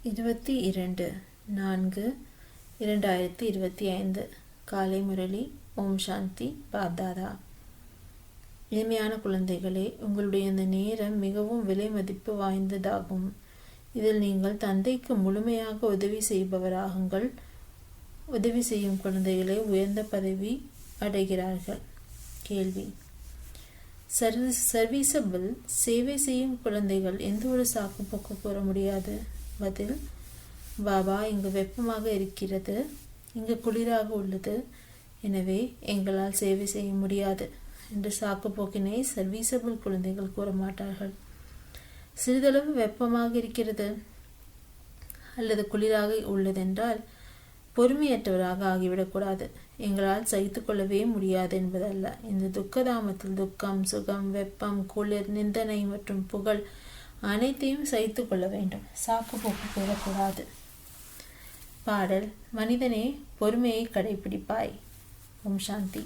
22/4/2025 காலை முரளி. ஓம் சாந்தி. பாப்தாதா. இனிமையான குழந்தைகளே, உங்களுடைய இந்த நேரம் மிகவும் விலை மதிப்பு வாய்ந்ததாகும். இதில் நீங்கள் தந்தைக்கு முழுமையாக உதவி செய்பவராகுங்கள். உதவி செய்யும் குழந்தைகளே உயர்ந்த பதவி அடைகிறார்கள். கேள்வி: சர்வீசபிள் சேவை செய்யும் குழந்தைகள் எந்த ஒரு சாக்கு போக்கு கூற முடியாது. பதில்: பாபா, இங்கு வெப்பமாக இருக்கிறது, இங்கு குளிராக உள்ளது, எனவே எங்களால் சேவை செய்ய முடியாது என்று சாக்கு போக்கினை சர்வீசபிள் குழந்தைகள் கூற மாட்டார்கள். சிறிதளவு வெப்பமாக இருக்கிறது அல்லது குளிராக உள்ளதென்றால் பொறுமையற்றவராக ஆகிவிடக்கூடாது. எங்களால் சகித்து கொள்ளவே முடியாது என்பதல்ல. இந்த துக்கதாமத்தில் துக்கம், சுகம், வெப்பம், குளிர், நிந்தனை மற்றும் புகழ் அனைத்தையும் சகித்து கொள்ள வேண்டும். சாக்கு போக்கு கூறக்கூடாது. பாடல்: மனிதனே, பொறுமையை கடைபிடிப்பாய். ஓம் சாந்தி.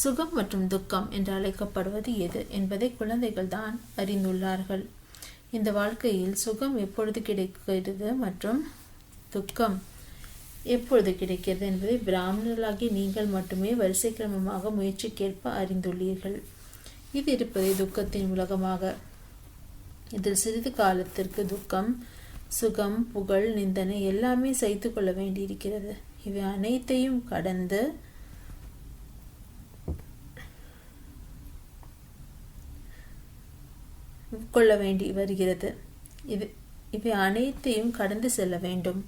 சுகம் மற்றும் துக்கம் என்று அழைக்கப்படுவது எது என்பதை குழந்தைகள் தான் அறிந்துள்ளார்கள். இந்த வாழ்க்கையில் சுகம் எப்பொழுது கிடைக்கிறது மற்றும் துக்கம் எப்பொழுது கிடைக்கிறது என்பதை பிராமணர்களாகி நீங்கள் மட்டுமே வரிசை கிரமமாக முயற்சிக்கேற்ப அறிந்துள்ளீர்கள். இது இருப்பதை துக்கத்தின் உலகமாக. இதில் சிறிது காலத்திற்கு துக்கம், சுகம், புகழ், நிந்தனை எல்லாமே சகித்து கொள்ள வேண்டியிருக்கிறது. இவை அனைத்தையும் கடந்து கொள்ள வேண்டி வருகிறது. இவை அனைத்தையும் கடந்து செல்ல வேண்டும்.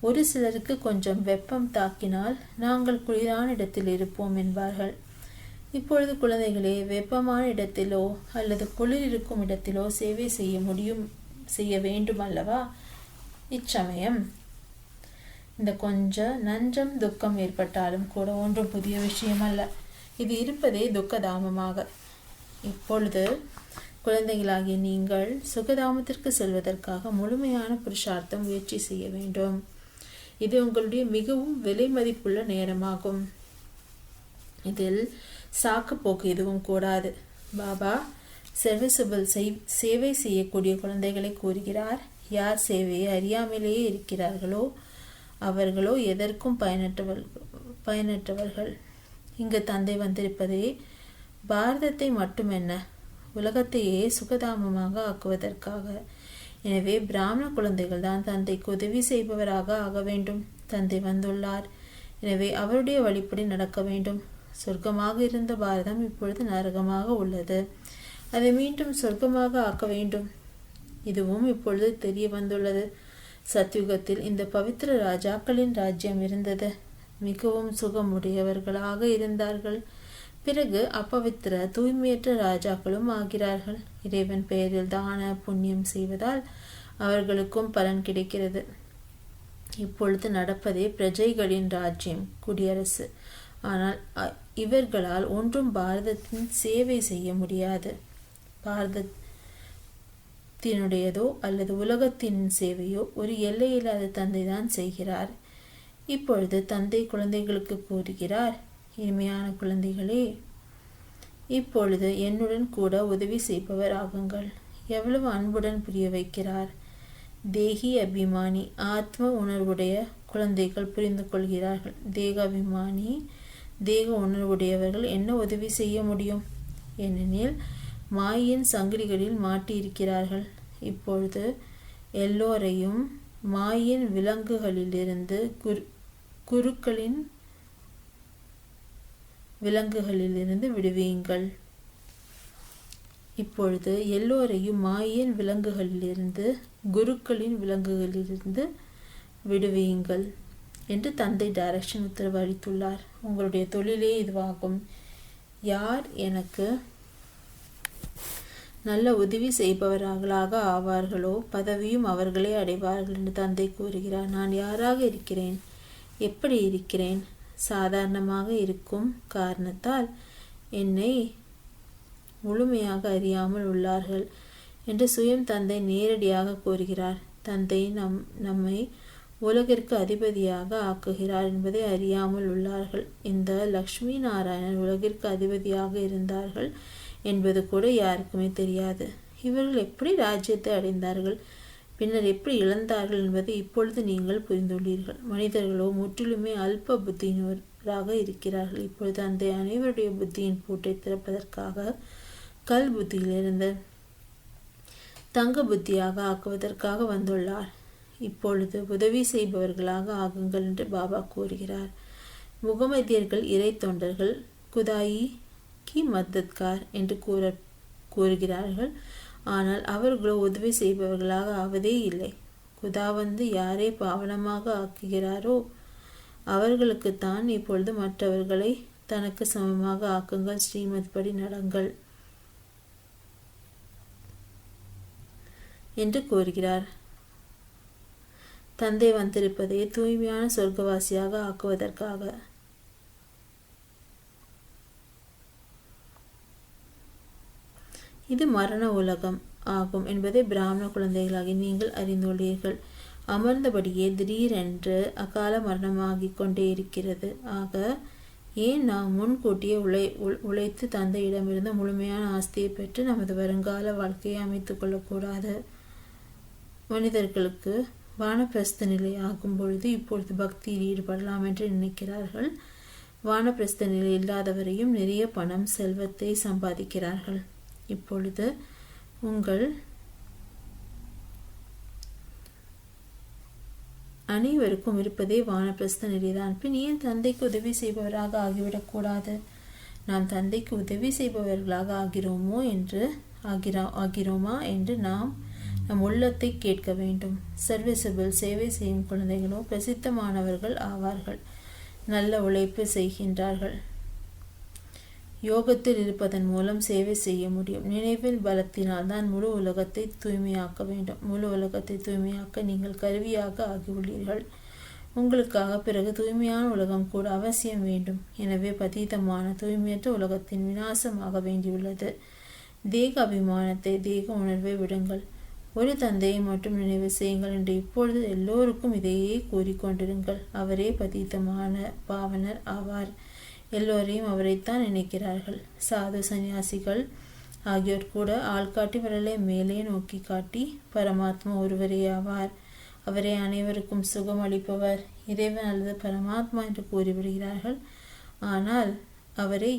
ஒரு சிலருக்கு கொஞ்சம் வெப்பம் தாக்கினால் நாங்கள் குளிரான இடத்தில் இருப்போம் என்பார்கள். இப்பொழுது குழந்தைகளே, வெப்பமான இடத்திலோ அல்லது குளிர் இருக்கும் இடத்திலோ சேவை செய்ய வேண்டும் அல்லவா? இச்சமயம் இந்த நஞ்சம் துக்கம் ஏற்பட்டாலும் கூட ஒன்றும் புதிய விஷயம் அல்ல. இது இருப்பதே துக்கதாமமாக. இப்பொழுது குழந்தைகளாகிய நீங்கள் சுகதாமத்திற்கு செல்வதற்காக முழுமையான புருஷார்த்தம் முயற்சி செய்ய வேண்டும். இது உங்களுடைய மிகவும் விலை மதிப்புள்ள நேரமாகும். இதில் சாக்கு போக்கு எதுவும் கூடாது. பாபா சர்வீசபிள் சேவை செய்யக்கூடிய குழந்தைகளை கூறுகிறார். யார் சேவையை அறியாமலேயே இருக்கிறார்களோ அவர்களோ எதற்கும் பயனற்றவர்கள். இங்கு தந்தை வந்திருப்பதே பாரதத்தை மட்டுமென்ன, உலகத்தையே சுகதாமமாக ஆக்குவதற்காக. எனவே பிராமண குழந்தைகள் தான் தந்தைக்கு உதவி செய்பவராக ஆக வேண்டும். தந்தை வந்துள்ளார், எனவே அவருடைய வழிப்படி நடக்க வேண்டும். சொர்க்கமாக இருந்த பாரதம் இப்பொழுது நரகமாக உள்ளது. அதை மீண்டும் சொர்க்கமாக ஆக்க வேண்டும். இதுவும் இப்பொழுது தெரிய வந்துள்ளது. சத்யுகத்தில் இந்த பவித்திர ராஜாக்களின் ராஜ்யம் இருந்தது. மிகவும் சுகமுடையவர்களாக இருந்தார்கள். பிறகு அப்பவித்திர தூய்மையற்ற ராஜாக்களும் ஆகிறார்கள். இறைவன் பெயரில் தான புண்ணியம் செய்வதால் அவர்களுக்கும் பலன் கிடைக்கிறது. இப்பொழுது நடப்பதே பிரஜைகளின் ராஜ்யம், குடியரசு. ஆனால் இவர்களால் ஒன்றும் பாரதத்தின் சேவை செய்ய முடியாது. பாரதத்தினுடையதோ அல்லது உலகத்தின் சேவையோ ஒரு எல்லையில்லாத தந்தை தான் செய்கிறார். இப்பொழுது தந்தை குழந்தைகளுக்கு கூறுகிறார், இனிமையான குழந்தைகளே, இப்பொழுது என்னுடன் கூட உதவி செய்பவர் ஆகுங்கள். எவ்வளவு அன்புடன் புரிய வைக்கிறார். தேகி அபிமானி ஆத்ம உணர்வுடைய குழந்தைகள் புரிந்து கொள்கிறார்கள். தேக அபிமானி தேக உணர்வுடையவர்கள் என்ன உதவி செய்ய முடியும்? ஏனெனில் மாயின் சங்கிலிகளில் மாட்டியிருக்கிறார்கள். இப்பொழுது எல்லோரையும் மாயின் விலங்குகளிலிருந்து குருக்களின் விலங்குகளிலிருந்து விடுவீங்கள். இப்பொழுது எல்லோரையும் மாயின் விலங்குகளிலிருந்து குருக்களின் விலங்குகளிலிருந்து விடுவீங்கள் என்று தந்தை டைரக்ஷன் உத்தரவு அளித்துள்ளார். உங்களுடைய தொழிலே இதுவாகும். யார் எனக்கு நல்ல உதவி செய்பவர்களாக ஆவார்களோ பதவியும் அவர்களே அடைவார்கள் என்று தந்தை கூறுகிறார். நான் யாராக இருக்கிறேன், எப்படி இருக்கிறேன்? சாதாரணமாக இருக்கும் காரணத்தால் என்னை முழுமையாக அறியாமல் உள்ளார்கள் என்று சுயம் தந்தை நேரடியாக கூறுகிறார். தந்தை நம்மை உலகிற்கு அதிபதியாக ஆக்குகிறார் என்பதை அறியாமல் உள்ளார்கள். இந்த லக்ஷ்மி நாராயணன் உலகிற்கு அதிபதியாக இருந்தார்கள் என்பது கூட யாருக்குமே தெரியாது. இவர்கள் எப்படி ராஜ்யத்தை அடைந்தார்கள்? பின்னர் எப்படி இழந்தார்கள் என்பதை இப்பொழுது நீங்கள் புரிந்துள்ளீர்கள். மனிதர்களோ முற்றிலுமே அல்ப புத்தியினராக இருக்கிறார்கள். இப்பொழுது அந்த அனைவருடைய புத்தியின் பூட்டை திறப்பதற்காக கல் புத்தியிலிருந்து தங்க புத்தியாக ஆக்குவதற்காக வந்துள்ளார். இப்பொழுது உதவி செய்பவர்களாக ஆகுங்கள் என்று பாபா கூறுகிறார். முகமதியர்கள் இறை தொண்டர்கள் குதாயி கி மத்தத்கார் என்று கூறுகிறார்கள். ஆனால் அவர்களோ உதவி செய்பவர்களாக ஆவதே இல்லை. குதா வந்து யாரை பாவனமாக ஆக்குகிறாரோ அவர்களுக்குத்தான் இப்பொழுது மற்றவர்களை தனக்கு சமமாக ஆக்குங்கள், ஸ்ரீமத் படி நடங்கள் என்று கூறுகிறார். தந்தை வந்திருப்பதே தூய்மையான சொர்க்கவாசியாக ஆக்குவதற்காக. இது மரண உலகம் ஆகும் என்பதை பிராமண குழந்தைகளாகி நீங்கள் அறிந்துள்ளீர்கள். அமர்ந்தபடியே திடீரென்று அகால மரணமாகிக் கொண்டே இருக்கிறது. ஆக ஏன் நாம் முன்கூட்டியே உழைத்து தந்தையிடமிருந்து முழுமையான ஆஸ்தியை பெற்று நமது வருங்கால வாழ்க்கையை அமைத்துக் கொள்ளக்கூடாது? மனிதர்களுக்கு வானப்பிரஸ்த நிலை ஆகும் பொழுது இப்பொழுது பக்தியில் ஈடுபடலாம் என்று நினைக்கிறார்கள். வானப்பிரஸ்த நிலை இல்லாதவரையும் நிறைய பணம் செல்வத்தை சம்பாதிக்கிறார்கள். இப்பொழுது உங்கள் அனைவருக்கும் இருப்பதே வானப்பிரஸ்த நிலைதான். பின் ஏன் தந்தைக்கு உதவி செய்பவராக ஆகிவிடக்கூடாது? நாம் தந்தைக்கு உதவி செய்பவர்களாக ஆகிறோமா என்று நாம் நம் உள்ளத்தை கேட்க வேண்டும். சர்வீசபிள் சேவை செய்யும் குழந்தைகளோ பிரசித்தமானவர்கள் ஆவார்கள். நல்ல உழைப்பு செய்கின்றார்கள். யோகத்தில் இருப்பதன் மூலம் சேவை செய்ய முடியும். நினைவில் பலத்தினால் தான் முழு உலகத்தை தூய்மையாக்க வேண்டும். முழு உலகத்தை தூய்மையாக்க நீங்கள் கருவியாக ஆகியுள்ளீர்கள். உங்களுக்காக பிறகு தூய்மையான உலகம் கூட அவசியம் வேண்டும். எனவே பதீதமான தூய்மையற்ற உலகத்தின் விநாசமாக வேண்டியுள்ளது. தேக அபிமானத்தை, தேக உணர்வை விடுங்கள். ஒரு தந்தையை மட்டும் நினைவு செய்யுங்கள் என்று இப்பொழுது எல்லோருக்கும் இதையே கூறிக்கொண்டிருங்கள். அவரே பதீதமான பாவனர் ஆவார். எல்லோரையும் அவரைத்தான் நினைக்கிறார்கள். சாது சந்நியாசிகள் ஆகியோர் கூட ஆள்காட்டி விரலை மேலே நோக்கி காட்டி பரமாத்மா ஒருவரே ஆவார், அவரே அனைவருக்கும் சுகம் அளிப்பவர், இறைவன் அல்லது பரமாத்மா என்று கூறிவிடுகிறார்கள். ஆனால் அவரை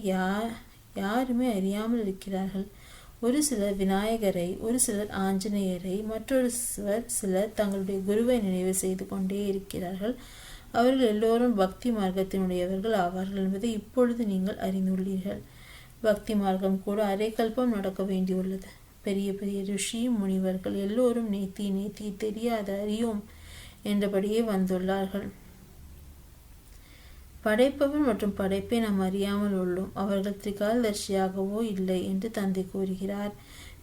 யாருமே அறியாமல் இருக்கிறார்கள். ஒரு சிலர் விநாயகரை, ஒரு சிலர் ஆஞ்சநேயரை, மற்றொரு சிலர் தங்களுடைய குருவை நினைவு செய்து கொண்டே இருக்கிறார்கள். அவர்கள் எல்லோரும் பக்தி மார்க்கத்தினுடையவர்கள் ஆவார்கள் என்பதை இப்பொழுது நீங்கள் அறிந்துள்ளீர்கள். பக்தி மார்க்கம் கூட அரைக்கல்பம் நடக்க வேண்டியுள்ளது. பெரிய பெரிய ரிஷி முனிவர்கள் எல்லோரும் நேத்தி தெரியாத அறியோம் என்றபடியே வந்துள்ளார்கள். படைப்பவர் மற்றும் படைப்பை நாம் அறியாமல் உள்ளோம். அவர்கள் திரிகாலதர்ஷியாகவோ இல்லை என்று தந்தை கூறுகிறார்.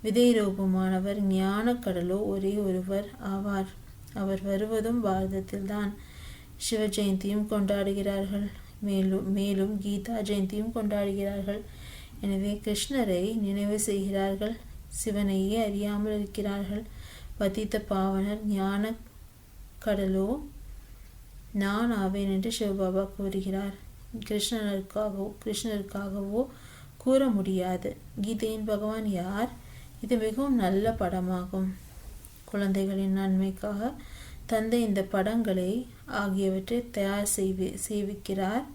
விதை ரூபமானவர் ஞான கடலோ ஒரே ஒருவர் ஆவார். அவர் வருவதும் பாரதத்தில்தான். சிவ ஜெயந்தியும் கொண்டாடுகிறார்கள். மேலும் கீதா ஜெயந்தியும் கொண்டாடுகிறார்கள். எனவே கிருஷ்ணரை நினைவு செய்கிறார்கள். சிவனையே அறியாமல் இருக்கிறார்கள். பதீத பாவனர் ஞான கடலோ நான் ஆவேன் என்று சிவபாபா கூறுகிறார். கிருஷ்ணருக்காகவோ கூற முடியாது. கீதையின் பகவான் யார்? இது மிகவும் நல்ல படமாகும். குழந்தைகளின் நன்மைக்காக தந்தை இந்த படங்களை ஆகியவற்றை தயார் செய்விக்கிறார்.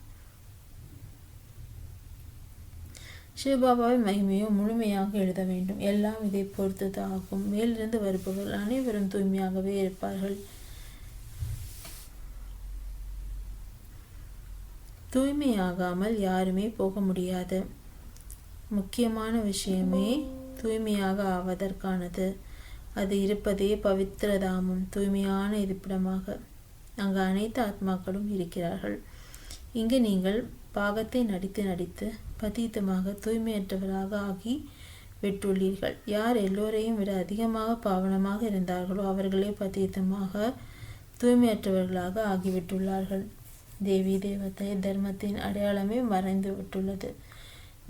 சிவபாபாவை மகிமையோ முழுமையாக எழுத வேண்டும். எல்லாம் இதை பொறுத்தது ஆகும். மேலிருந்து வருபவர்கள் அனைவரும் தூய்மையாகவே இருப்பார்கள். தூய்மையாகாமல் யாருமே போக முடியாது. முக்கியமான விஷயமே தூய்மையாக ஆவதற்கானது. அது இருப்பதே பவித்ரதாமம், தூய்மையான இருப்பிடமாக. அங்கு அனைத்து ஆத்மாக்களும் இருக்கிறார்கள். இங்கு நீங்கள் பாகத்தை நடித்து பதீதமாக தூய்மையற்றவராக ஆகி விட்டுள்ளீர்கள். யார் எல்லோரையும் விட அதிகமாக பாவனமாக இருந்தார்களோ அவர்களே பதீதமாக தூய்மையற்றவர்களாக ஆகிவிட்டுள்ளார்கள். தேவி தேவதை தர்மத்தின் அடையாளமே மறைந்து விட்டுள்ளது.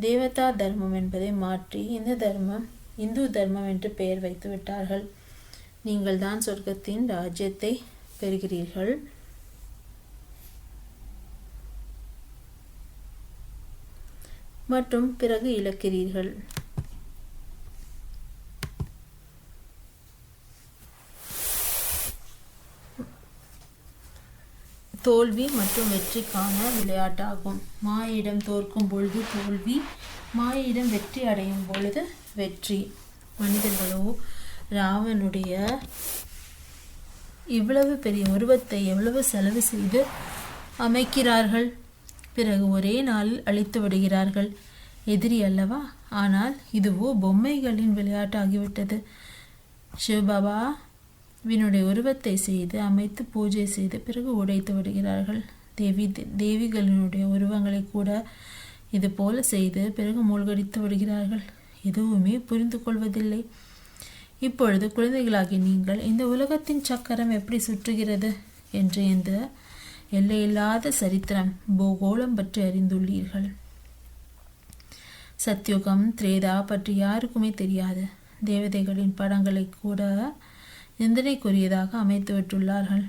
தேவதா தர்மம் என்பதை மாற்றி இந்து தர்மம் என்று பெயர் வைத்து விட்டார்கள். நீங்கள் தான் சொர்க்கத்தின் ராஜ்யத்தை பெறுகிறீர்கள். மற்றும் பிறகு இழக்கிறீர்கள். தோல்வி மற்றும் வெற்றிக்கான விளையாட்டாகும். மாயிடம் தோற்கும் பொழுது தோல்வி, மாயிடம் வெற்றி அடையும் பொழுது வெற்றி. மனிதர்களோ ராவனுடைய இவ்வளவு பெரிய உருவத்தை எவ்வளவு செலவு செய்து அமைக்கிறார்கள், பிறகு ஒரே நாளில் அழித்து விடுகிறார்கள். எதிரி அல்லவா? ஆனால் இதுவோ பொம்மைகளின் விளையாட்டாகிவிட்டது. சிவபாபா வினுடைய உருவத்தை செய்து அமைத்து பூஜை செய்து பிறகு உடைத்து விடுகிறார்கள். தேவிகளினுடைய உருவங்களை கூட இது போல செய்து பிறகு மூழ்கடித்து விடுகிறார்கள். எதுவுமே புரிந்து கொள்வதில்லை. இப்பொழுது குழந்தைகளாகி நீங்கள் இந்த உலகத்தின் சக்கரம் எப்படி சுற்றுகிறது என்று இந்த எல்லையில்லாத சரித்திரம் பூகோளம் பற்றி அறிந்துள்ளீர்கள். சத்யுகம் திரேதா பற்றி யாருக்குமே தெரியாது. தேவதைகளின் படங்களை கூட நிந்தனைக்குரியதாக அமைத்து விட்டுள்ளார்கள்.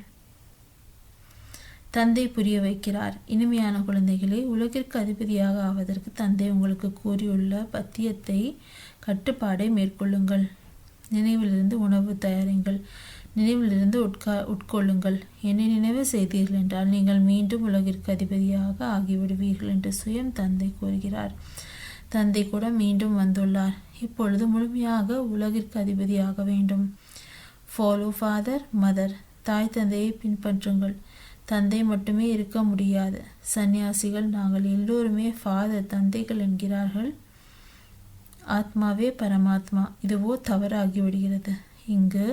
தந்தை புரிய வைக்கிறார். இனிமையான குழந்தைகளே, உலகிற்கு அதிபதியாக ஆவதற்கு தந்தை உங்களுக்கு கூறியுள்ள பத்தியத்தை கட்டுப்பாடை மேற்கொள்ளுங்கள். நினைவிலிருந்து உணவு தயாரிங்கள், நினைவிலிருந்து உட்கொள்ளுங்கள். என்னை நினைவு செய்தீர்கள் என்றால் நீங்கள் மீண்டும் உலகிற்கு அதிபதியாக ஆகிவிடுவீர்கள் என்று சுயம் தந்தை கூறுகிறார். தந்தை கூட மீண்டும் வந்துள்ளார். இப்பொழுது முழுமையாக உலகிற்கு அதிபதியாக வேண்டும். Follow father mother. தாய் தந்தையை பின்பற்றுங்கள். தந்தை மட்டுமே இருக்க முடியாது. சந்நியாசிகள் நாங்கள் எல்லோருமே ஃபாதர் தந்தைகள் என்கிறார்கள். ஆத்மாவே பரமாத்மா. இதுவோ தவறாகிவிடுகிறது. இங்கு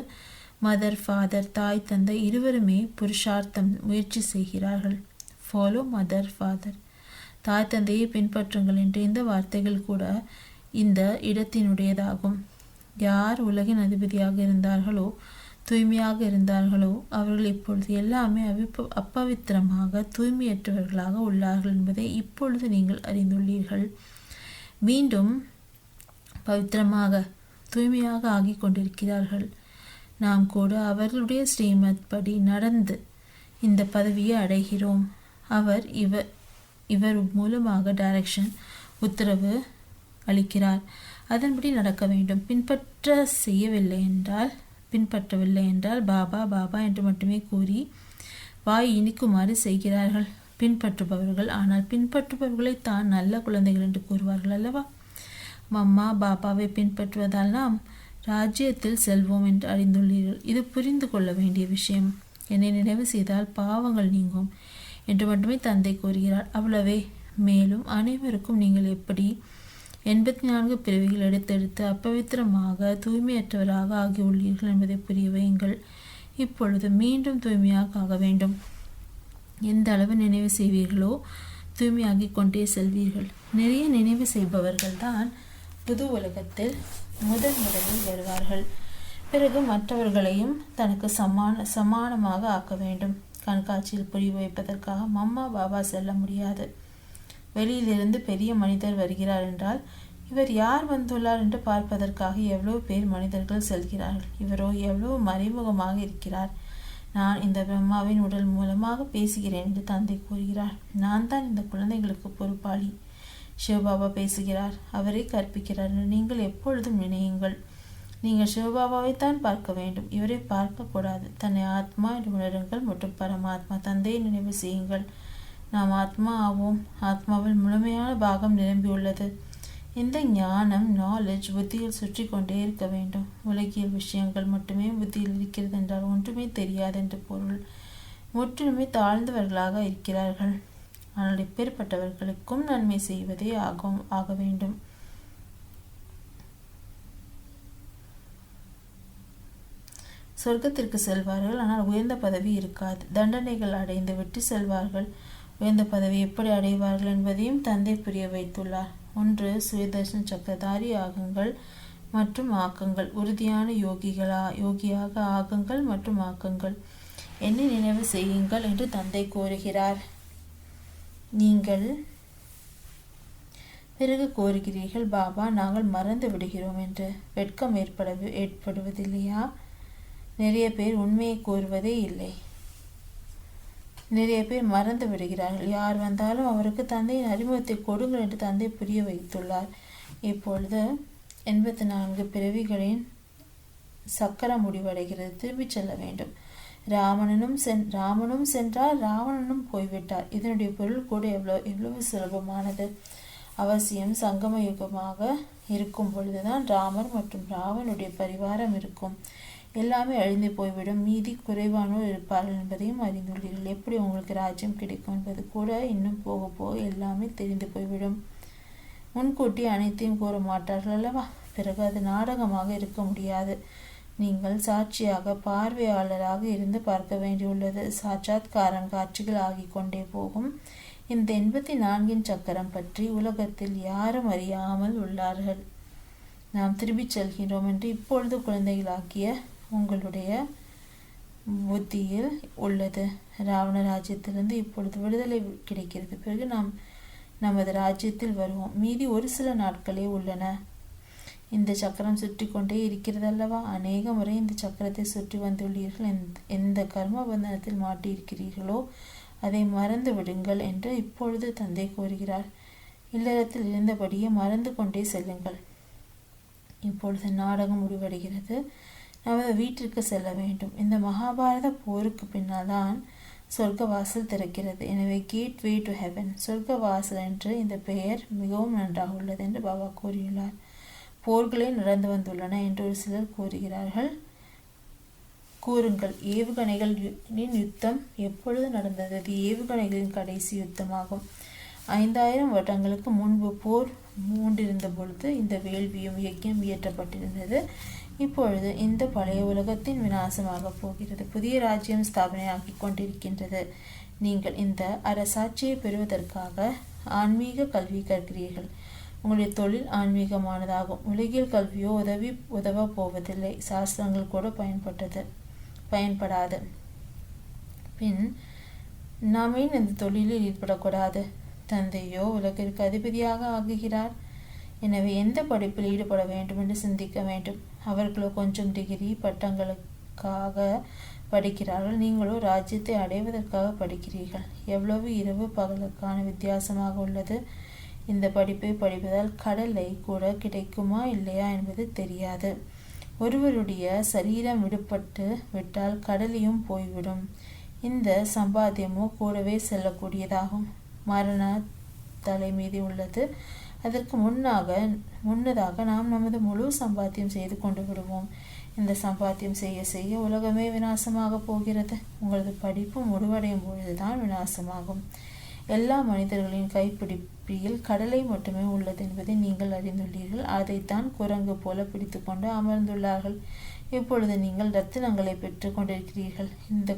மதர் ஃபாதர் தாய் தந்தை இருவருமே புருஷார்த்தம் முயற்சி செய்கிறார்கள். Follow mother father. தாய் தந்தையை பின்பற்றுங்கள் என்ற இந்த வார்த்தைகள் கூட இந்த இடத்தினுடையதாகும். யார் உலகின் அதிபதியாக இருந்தார்களோ, தூய்மையாக இருந்தார்களோ, அவர்கள் இப்பொழுது எல்லாமே அப்பவித்திரமாக தூய்மையற்றவர்களாக உள்ளார்கள் என்பதை இப்பொழுது நீங்கள் அறிந்துள்ளீர்கள். மீண்டும் பவித்திரமாக தூய்மையாக ஆகி கொண்டிருக்கிறார்கள். நாம் கூட அவர்களுடைய ஸ்ரீமத் படி நடந்து இந்த பதவியை அடைகிறோம். அவர் இவர் மூலமாக டைரக்ஷன் உத்தரவு அளிக்கிறார். அதன்படி நடக்க வேண்டும். பின்பற்றவில்லை என்றால் பாபா பாபா என்று மட்டுமே கூறி வாய் இனிக்குமாறு செய்கிறார்கள் பின்பற்றுபவர்கள். ஆனால் பின்பற்றுபவர்களை தான் நல்ல குழந்தைகள் என்று கூறுவார்கள் அல்லவா? மம்மா பாபாவை பின்பற்றுவதால் நாம் ராஜ்யத்தில் செல்வோம் என்று அறிந்துள்ளீர்கள். இது புரிந்து கொள்ள வேண்டிய விஷயம். என்னை நினைவு செய்தால் பாவங்கள் நீங்கும் என்று மட்டுமே தந்தை கூறுகிறார். அவ்வளவே. மேலும் அனைவருக்கும் நீங்கள் எப்படி 84 பிறவிகள் எடுத்தெடுத்து அப்பவித்திரமாக தூய்மையற்றவராக ஆகியுள்ளீர்கள் என்பதை புரிய வையுங்கள். இப்பொழுது மீண்டும் தூய்மையாக ஆக வேண்டும். எந்த அளவு நினைவு செய்வீர்களோ தூய்மையாகி கொண்டே செல்வீர்கள். நிறைய நினைவு செய்பவர்கள் தான் புது உலகத்தில் முதலில் வருவார்கள். பிறகு மற்றவர்களையும் தனக்கு சமானமாக ஆக்க வேண்டும். கண்காட்சியில் புரிய வைப்பதற்காக மம்மா பாபா செல்ல முடியாது. வெளியிலிருந்து பெரிய மனிதர் வருகிறார் என்றால் இவர் யார் வந்துள்ளார் என்று பார்ப்பதற்காக எவ்வளவு பேர் மனிதர்கள் செல்கிறார்கள். இவரோ எவ்வளவு மறைமுகமாக இருக்கிறார். நான் இந்த பிரம்மாவின் உடல் மூலமாக பேசுகிறேன் என்று தந்தை கூறுகிறார். நான் தான் இந்த குழந்தைகளுக்கு பொறுப்பாளி. சிவபாபா பேசுகிறார், அவரை கற்பிக்கிறார். நீங்கள் எப்பொழுதும் நினையுங்கள், நீங்கள் சிவபாபாவைத்தான் பார்க்க வேண்டும், இவரை பார்க்கக்கூடாது. தன்னை ஆத்மா என்று உணருங்கள் மற்றும் பரமாத்மா தந்தையை நினைவு செய்யுங்கள். நாம் ஆத்மா ஆவோம். ஆத்மாவில் முழுமையான பாகம் நிரம்பியுள்ளது. இந்த ஞானம் நாலேஜ் புத்தியில் சுற்றி கொண்டே இருக்க வேண்டும். உலகியல் விஷயங்கள் மட்டுமே புத்தியில் இருக்கிறது என்றால் ஒன்றுமே தெரியாது என்று பொருள். முற்றிலுமே தாழ்ந்தவர்களாக இருக்கிறார்கள். ஆனால் இப்பேற்பட்டவர்களுக்கும் நன்மை செய்வதே ஆக வேண்டும். சொர்க்கத்திற்கு செல்வார்கள், ஆனால் உயர்ந்த பதவி இருக்காது. தண்டனைகள் அடைந்து விட்டு செல்வார்கள். உயர்ந்த பதவி எப்படி அடைவார்கள் என்பதையும் தந்தை புரிய வைத்துள்ளார். ஒன்று சுயதர்ஷன சக்கரதாரி ஆகுங்கள் மற்றும் ஆக்கங்கள். உறுதியான யோகியாக ஆகுங்கள் மற்றும் ஆக்குங்கள். என்னை நினைவு செய்யுங்கள் என்று தந்தை கூறுகிறார். நீங்கள் பிறகு கோருகிறீர்கள், பாபா நாங்கள் மறந்து விடுகிறோம் என்று. வெட்கம் ஏற்படுவதில்லையா? நிறைய பேர் உண்மையை கூறுவதே இல்லை. நிறைய பேர் மறந்து விடுகிறார்கள். யார் வந்தாலும் அவருக்கு தந்தையின் அறிமுகத்தை கொடுங்கள் என்று தந்தை புரிய வைத்துள்ளார். இப்பொழுது 84 பிறவிகளின் சக்கரம் முடிவடைகிறது. திரும்பிச் செல்ல வேண்டும். ராமனும் சென்றார், ராவணனும் போய்விட்டார். இதனுடைய பொருள் கூட எவ்வளவு சுலபமானது. அவசியம் சங்கம யுகமாக இருக்கும் பொழுதுதான் ராமர் மற்றும் ராவனுடைய பரிவாரம் இருக்கும். எல்லாமே அழிந்து போய்விடும், மீதி குறைவானோர் இருப்பார்கள் என்பதையும் அறிந்துள்ளீர்கள். எப்படி உங்களுக்கு ராஜ்யம் கிடைக்கும் என்பது கூட இன்னும் போக போக எல்லாமே தெரிந்து போய்விடும். முன்கூட்டி அனைத்தையும் கூற மாட்டார்கள் அல்லவா? பிறகு அது நாடகமாக இருக்க முடியாது. நீங்கள் சாட்சியாக பார்வையாளராக இருந்து பார்க்க வேண்டியுள்ளது. சாட்சாத்காரம் காட்சிகள் ஆகிக் கொண்டே போகும். இந்த 84 சக்கரம் பற்றி உலகத்தில் யாரும் அறியாமல் உள்ளார்கள். நாம் திரும்பிச் செல்கிறோம் என்று இப்பொழுது குழந்தைகளாக்கிய உங்களுடைய புத்தியில் உள்ளது. ராவண ராஜ்யத்திலிருந்து இப்பொழுது விடுதலை கிடைக்கிறது. பிறகு நாம் நமது ராஜ்யத்தில் வருவோம். மீதி ஒரு சில நாட்களே உள்ளன. இந்த சக்கரம் சுற்றி கொண்டே இருக்கிறதல்லவா? அநேக முறை இந்த சக்கரத்தை சுற்றி வந்துள்ளீர்கள். எந்த கர்ம பந்தனத்தில் மாட்டியிருக்கிறீர்களோ அதை மறந்து விடுங்கள் என்று இப்பொழுது தந்தை கூறுகிறார். இல்லறத்தில் இருந்தபடியே மறந்து கொண்டே செல்லுங்கள். இப்பொழுது நாடகம் முடிவடைகிறது. நமது வீட்டிற்கு செல்ல வேண்டும். இந்த மகாபாரத போருக்கு பின்னால் தான் சொர்க்க வாசல் திறக்கிறது. எனவே கேட்வே டு ஹெவன், சொர்க்க வாசல் என்று இந்த பெயர் மிகவும் நன்றாக உள்ளது என்று பாபா கூறியுள்ளார். போர்களே நடந்து வந்துள்ளன என்று ஒரு சிலர் கூறுகிறார்கள். கூறுங்கள், ஏவுகணைகளின் யுத்தம் எப்பொழுது நடந்தது? அது ஏவுகணைகளின் கடைசி யுத்தமாகும். 5000 வருடங்களுக்கு முன்பு போர் மூண்டிருந்த பொழுது இந்த வேள்வியும் யஜ்யம் இயற்றப்பட்டிருந்தது. இப்பொழுது இந்த பழைய உலகத்தின் விநாசமாக போகிறது. புதிய ராஜ்யம் ஸ்தாபனையாக்கி கொண்டிருக்கின்றது. நீங்கள் இந்த அரசாட்சியை பெறுவதற்காக ஆன்மீக கல்வி கற்கிறீர்கள். உங்களுடைய தொழில் ஆன்மீகமானதாகும். உலகில் கல்வியோ உதவ போவதில்லை. சாஸ்திரங்கள் கூட பயன்படாது. பின் நாம் ஏன் இந்த தொழிலில் ஈடுபடக்கூடாது? தந்தையோ உலகிற்கு அதிபதியாக ஆகுகிறார். எனவே எந்த படிப்பில் ஈடுபட வேண்டும் என்று சிந்திக்க வேண்டும். அவர்களோ கொஞ்சம் டிகிரி பட்டங்களுக்காக படிக்கிறார்கள். நீங்களோ ராஜ்யத்தை அடைவதற்காக படிக்கிறீர்கள். எவ்வளவு இரவு பகலுக்கான வித்தியாசமாக உள்ளது. இந்த படிப்பை படிப்பதால் கடலை கூட கிடைக்குமா இல்லையா என்பது தெரியாது. ஒருவருடைய சரீரம் விடுபட்டு விட்டால் கடலையும் போய்விடும். இந்த சம்பாத்தியமோ கூடவே செல்லக்கூடியதாகும். மரண தலை மீது உள்ளது. அதற்கு முன்னதாக நாம் நமது முழு சம்பாத்தியம் செய்து கொண்டு விடுவோம். இந்த சம்பாத்தியம் செய்ய செய்ய உலகமே விநாசமாக போகிறது. உங்களது படிப்பு முடிவடையும் பொழுதுதான் விநாசமாகும். எல்லா மனிதர்களின் கைப்பிடிப்பில் கடலை மட்டுமே உள்ளது என்பதை நீங்கள் அறிந்துள்ளீர்கள். அதைத்தான் குரங்கு போல பிடித்து கொண்டு அமர்ந்துள்ளார்கள். இப்பொழுது நீங்கள் ரத்தினங்களை பெற்று கொண்டிருக்கிறீர்கள். இந்த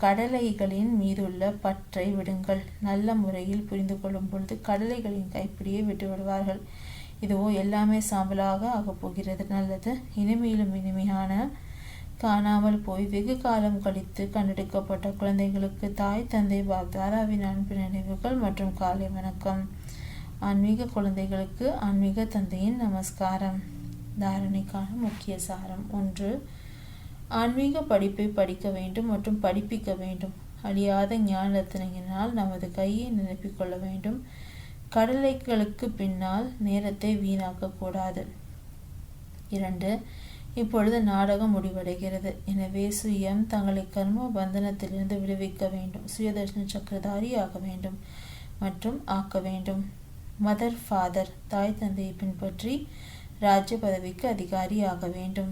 கடலைகளின் மீதுள்ள பற்றை விடுங்கள். நல்ல முறையில் புரிந்து கொள்ளும் பொழுது கடலைகளின் கைப்பிடியை விட்டு விடுவார்கள். இதுவோ எல்லாமே சாம்பலாக ஆகப் போகிறது. நல்லது, இனிமையிலும் இனிமையான காணாமல் போய் வெகு காலம் கழித்து கண்டெடுக்கப்பட்ட குழந்தைகளுக்கு தாய் தந்தை பாப்தாதாவின் அன்பு நினைவுகள் மற்றும் காலை வணக்கம். ஆன்மீக குழந்தைகளுக்கு ஆன்மீக தந்தையின் நமஸ்காரம். தாரணைக்கான முக்கிய சாரம். 1. ஆன்மீக படிப்பை படிக்க வேண்டும் மற்றும் படிப்பிக்க வேண்டும். அழியாத ஞான ரத்தினங்களினால் நமது கையை நிரப்பிக் கொள்ள வேண்டும். கடலைகளுக்கு பின்னால் நேரத்தை வீணாக்க கூடாது. 2. இப்பொழுது நாடகம் முடிவடைகிறது. எனவே சுயம் தங்களை கர்ம பந்தனத்திலிருந்து விடுவிக்க வேண்டும். சுயதர்ஷன சக்கரதாரி ஆக வேண்டும் மற்றும் ஆக்க வேண்டும். மதர் ஃபாதர், தாய் தந்தையை பின்பற்றி ராஜ்ய பதவிக்கு அதிகாரி ஆக வேண்டும்.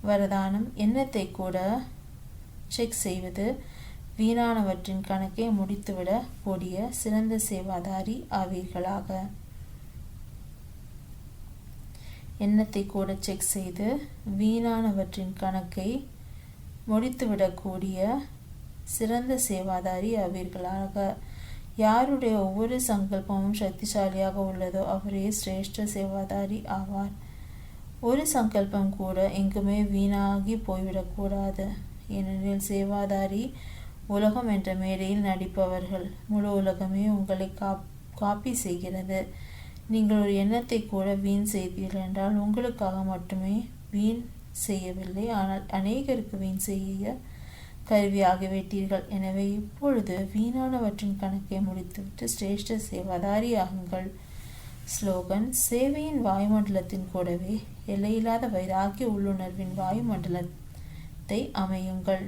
வரதானம். எண்ணத்தை கூட செக் செய்வது. வீணானவற்றின் கணக்கை முடித்துவிட கூடிய சிறந்த சேவாதாரி ஆவீர்களாக. எண்ணத்தை கூட செக் செய்து வீணானவற்றின் கணக்கை முடித்துவிடக்கூடிய சிறந்த சேவாதாரி ஆவீர்களாக. யாருடைய ஒவ்வொரு சங்கல்பமும் சக்திசாலியாக உள்ளதோ அவரே சிரேஷ்ட சேவாதாரி ஆவார். ஒரு சங்கல்பம் கூட எங்குமே வீணாகி போய்விடக்கூடாது. ஏனெனில் சேவாதாரி உலகம் என்ற மேடையில் நடிப்பவர்கள். முழு உலகமே உங்களை காப்பி செய்கிறது. நீங்கள் ஒரு எண்ணத்தை கூட வீண் செய்தீர்கள் என்றால் உங்களுக்காக மட்டுமே வீண் செய்யவில்லை, ஆனால் அநேகருக்கு வீண் செய்ய கருவியாகிவிட்டீர்கள். எனவே இப்பொழுது வீணானவற்றின் கணக்கை முடித்துவிட்டு சிரேஷ்ட சேவாதாரி ஆகுங்கள். ஸ்லோகன்: சேவையின் வாயுமண்டலத்தின் கூடவே எல்லையில்லாத வைராகிய உள்ளுணர்வின் வாயுமண்டலத்தை அமையுங்கள்.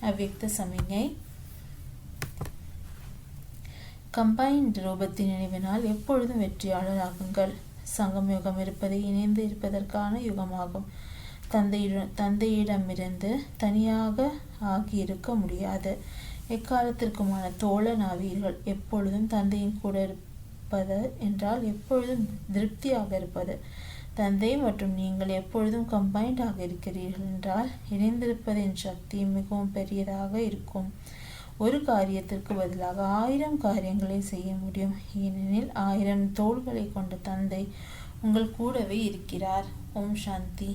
அவ்யக்த சமிஞை. கம்பைன்ட் ரூபத்தின் நினைவினால் எப்பொழுதும் வெற்றியாளர் ஆகுங்கள். சங்கம் யுகம் இருப்பதை இணைந்து இருப்பதற்கான யுகமாகும். தந்தையிடமிருந்து தனியாக ஆகியிருக்க முடியாது. எக்காலத்திற்குமான தோழன் ஆவீர்கள். எப்பொழுதும் தந்தையின் கூட இருப்பது என்றால் எப்பொழுதும் திருப்தியாக இருப்பது. தந்தை மற்றும் நீங்கள் எப்பொழுதும் கம்பைன்ட் ஆக இருக்கிறீர்கள் என்றால் இணைந்திருப்பதின் சக்தி மிகவும் பெரியதாக இருக்கும். ஒரு காரியத்திற்கு பதிலாக 1000 காரியங்களை செய்ய முடியும். ஏனெனில் 1000 தோள்களை கொண்ட தந்தை உங்கள் கூடவே இருக்கிறார். ஓம் சாந்தி.